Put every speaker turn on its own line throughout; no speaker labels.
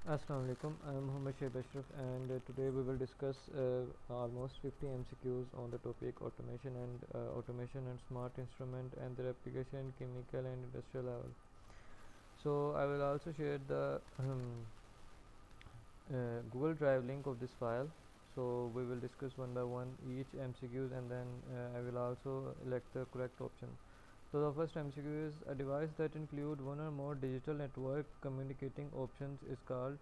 Assalamu alaikum. I'm Muhammad Shaib Ashraf, and today we will discuss almost 50 MCQs on the topic automation and smart instrument and their application in chemical and industrial level. So I will also share the Google Drive link of this file. So we will discuss one by one each MCQs, and then I will also elect the correct option. So the first MCQ is a device that include one or more digital network communicating options is called.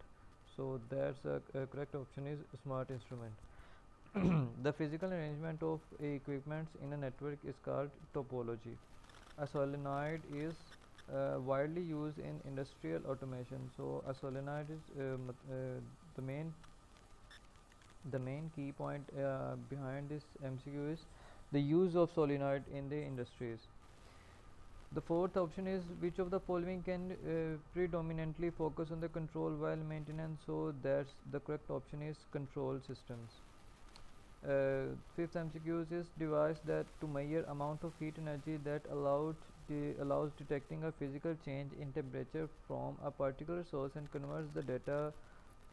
So that's a correct option is smart instrument. The physical arrangement of equipments in a network is called topology. A solenoid is widely used in industrial automation. So a solenoid is the main the main key point behind this MCQ is the use of solenoid in the industries. The fourth option is which of the following can predominantly focus on the control while maintenance. So that's the correct option is control systems. Fifth MCQ is device that to measure amount of heat energy that allows detecting a physical change in temperature from a particular source and converts the data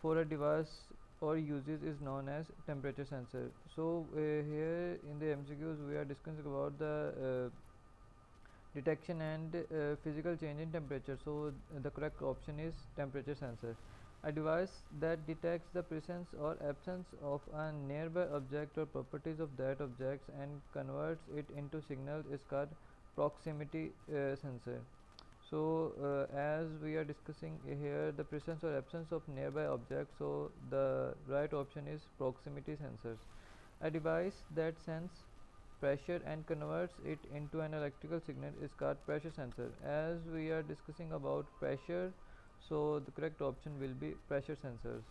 for a device or uses is known as temperature sensor. So here in the MCQs we are discussing about the detection and physical change in temperature. So the correct option is temperature sensor. A device that detects the presence or absence of a nearby object or properties of that object and converts it into signal is called proximity sensor. So as we are discussing here the presence or absence of nearby objects, so the right option is proximity sensors. A device that senses pressure and converts it into an electrical signal is called pressure sensor. As we are discussing about pressure, so the correct option will be pressure sensors.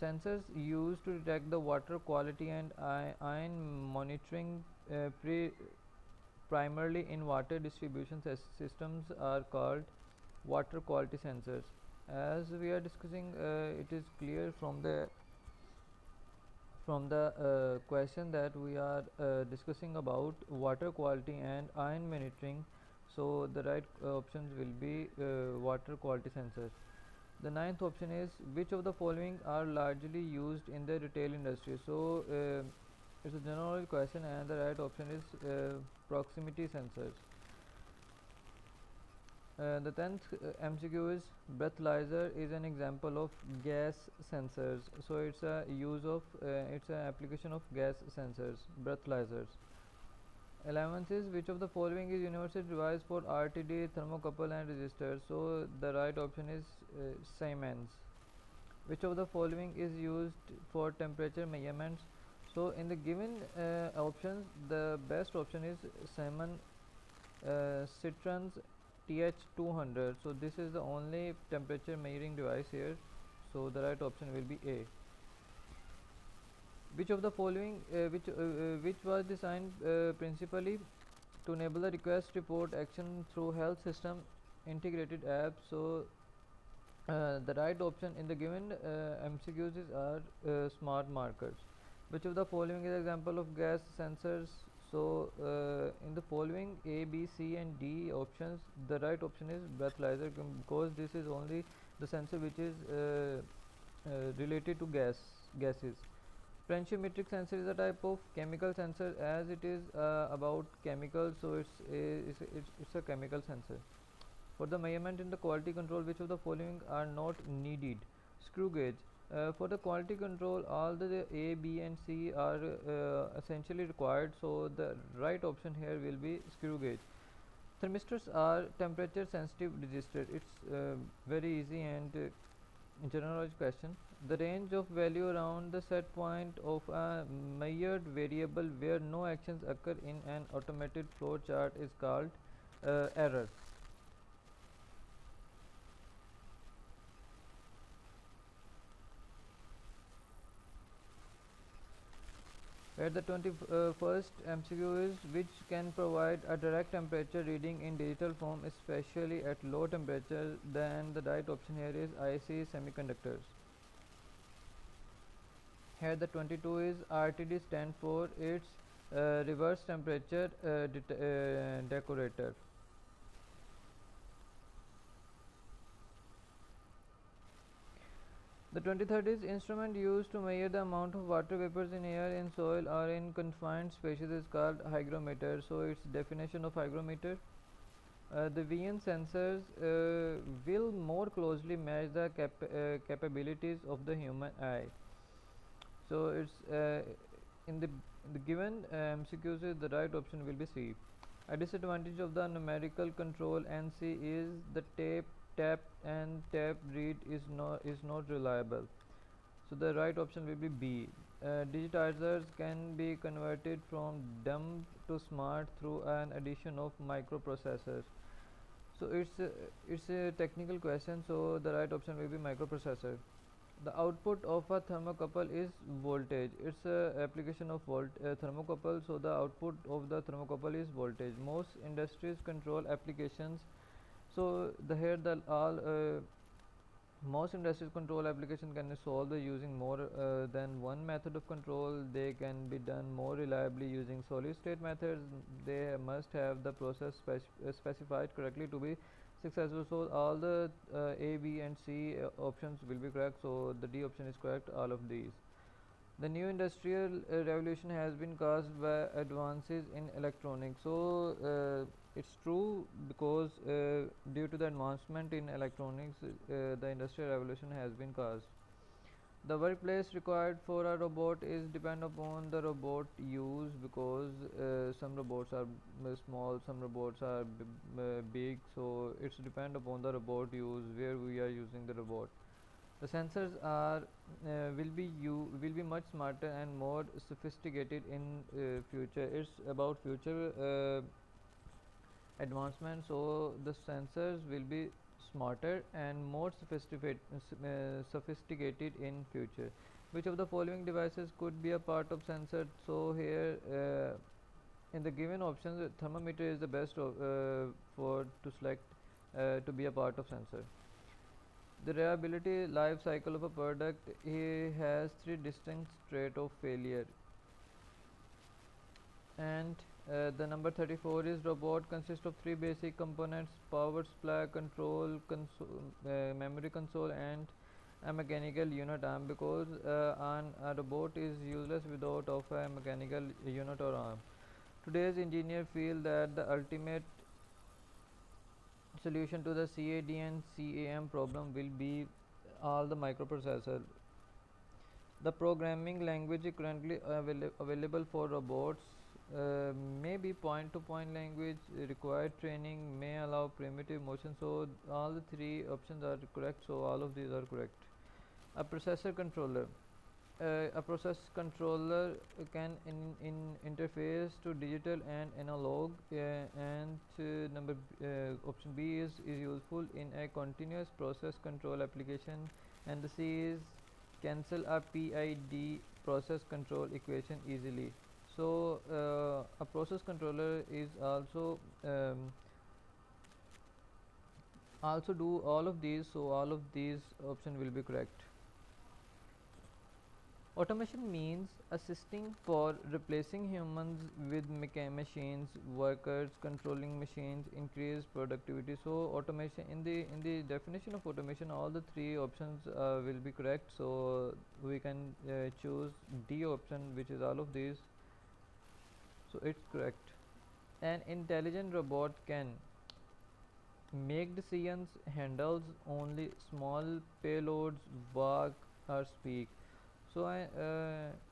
Sensors used to detect the water quality and ion monitoring primarily in water distribution systems are called water quality sensors. As we are discussing, it is clear from the question that we are discussing about water quality and ion monitoring, so the right options will be water quality sensors. The ninth option is which of the following are largely used in the retail industry. So it's a general question and the right option is proximity sensors. The 10th MCQ is breathalyzer is an example of gas sensors. So it's an application of gas sensors, breathalyzers. 11th is which of the following is universal device for RTD, thermocouple and resistor. So the right option is Siemens. Which of the following is used for temperature measurements? So in the given options, the best option is Siemens Citrons TH200. So this is the only temperature measuring device here. So the right option will be A. Which of the following which was designed principally to enable the request report action through health system integrated app? So the right option in the given MCQs are smart markers. Which of the following is example of gas sensors? So in the following A, B, C and D options, the right option is breathalyzer because this is only the sensor which is related to gases. Tensiometric sensor is a type of chemical sensor as it is about chemicals, so it's a chemical sensor. For the measurement in the quality control, which of the following are not needed? Screw gauge. For the quality control, all the A, B, and C are essentially required. So the right option here will be screw gauge. Thermistors are temperature sensitive resistor. It's very easy and general knowledge question. The range of value around the set point of a measured variable where no actions occur in an automated flow chart is called error. Where the 21st MCQ is which can provide a direct temperature reading in digital form, especially at low temperature. Then the right option here is IC semiconductors. Here the 22 is RTD stand for its reverse temperature decorator. The 23rd is instrument used to measure the amount of water vapors in air, in soil, or in confined spaces is called hygrometer. So its definition of hygrometer: the VN sensors will more closely match the capabilities of the human eye. So it's in the given MCQs, the right option will be C. A disadvantage of the numerical control NC is the tap and tap read is not reliable. So the right option will be B. Digitizers can be converted from dumb to smart through an addition of microprocessors. So it's a technical question. So the right option will be microprocessor. The output of a thermocouple is voltage. It's a application of thermocouple. So the output of the thermocouple is voltage. Most industries control applications. So the here the all most industrial control application can be solved using more than one method of control. They can be done more reliably using solid state methods. They must have the process specified correctly to be successful. So all the A, B and C options will be correct. So the D option is correct, all of these. The new industrial revolution has been caused by advances in electronics. So it's true, because due to the advancement in electronics, the industrial revolution has been caused. The workplace required for a robot is depend upon the robot use, because some robots are small, some robots are big. So it's depend upon the robot use where we are using the robot. The sensors are will be much smarter and more sophisticated in future. It's about future advancement. So the sensors will be smarter and more sophisticated in future. Which of the following devices could be a part of sensor? So here in the given options, thermometer is the best for to select to be a part of sensor. The reliability life cycle of a product has three distinct traits of failure. And the number 34 is robot consists of three basic components: power supply, memory console, and a mechanical unit arm. Because a robot is useless without of a mechanical unit or arm. Today's engineers feel that the ultimate solution to the CAD and CAM problem will be all the microprocessor. The programming language currently available for robots may be point-to-point language. Required training may allow primitive motion. So all the three options are correct. So all of these are correct. A processor controller. A process controller can interface to digital and analog, and option B is useful in a continuous process control application, and the C is cancel a PID process control equation easily. So a process controller is also do all of these. So all of these option will be correct. Automation means assisting for replacing humans with machines, workers controlling machines, increase productivity. So automation, in the definition of automation, all the three options will be correct. So we can choose D option, which is all of these. So it's correct. An intelligent robot can make decisions, handles only small payloads, walk or speak. So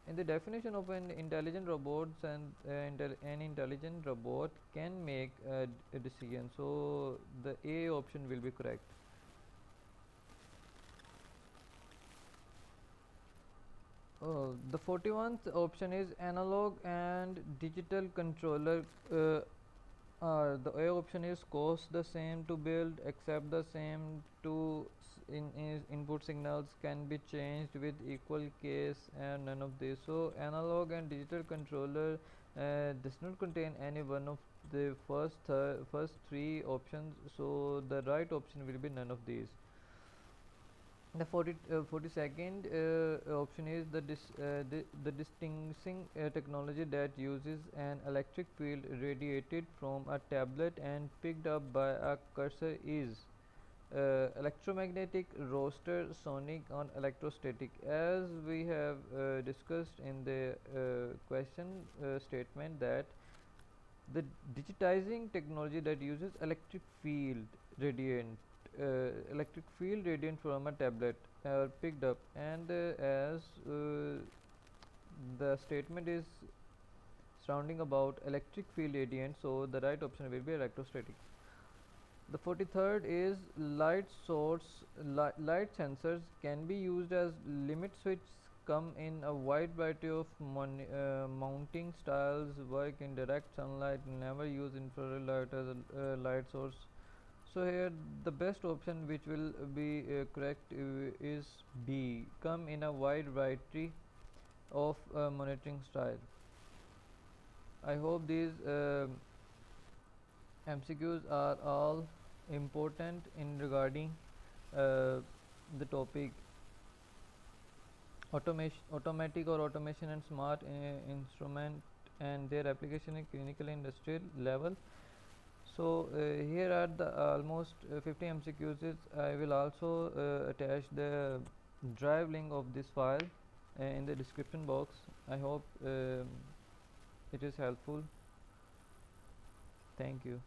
in the definition of an intelligent robot, and an intelligent robot can make a decision. So the A option will be correct. The 41st option is analog and digital controller. The A option is cost the same to build, except the same to input signals can be changed with equal case, and none of this. So analog and digital controller does not contain any one of the first three options. So the right option will be none of these. The 42nd option is the distinguishing technology that uses an electric field radiated from a tablet and picked up by a cursor is electromagnetic rotor sonic on electrostatic. As we have discussed in the question statement, that the digitizing technology that uses electric field radiant from a tablet are picked up, and as the statement is surrounding about electric field radiant, so the right option will be electrostatic. The 43rd is light source. Light sensors can be used as limit switch, come in a wide variety of mounting styles, work in direct sunlight, never use infrared light as a light source. So here the best option which will be correct is B, come in a wide variety of monitoring style. I hope these MCQs are all important in regarding uh, the topic automatic or automation and smart instrument and their application in clinical and industrial level. So here are the almost 50 MCQs. I will also attach the drive link of this file in the description box. I hope it is helpful. Thank you.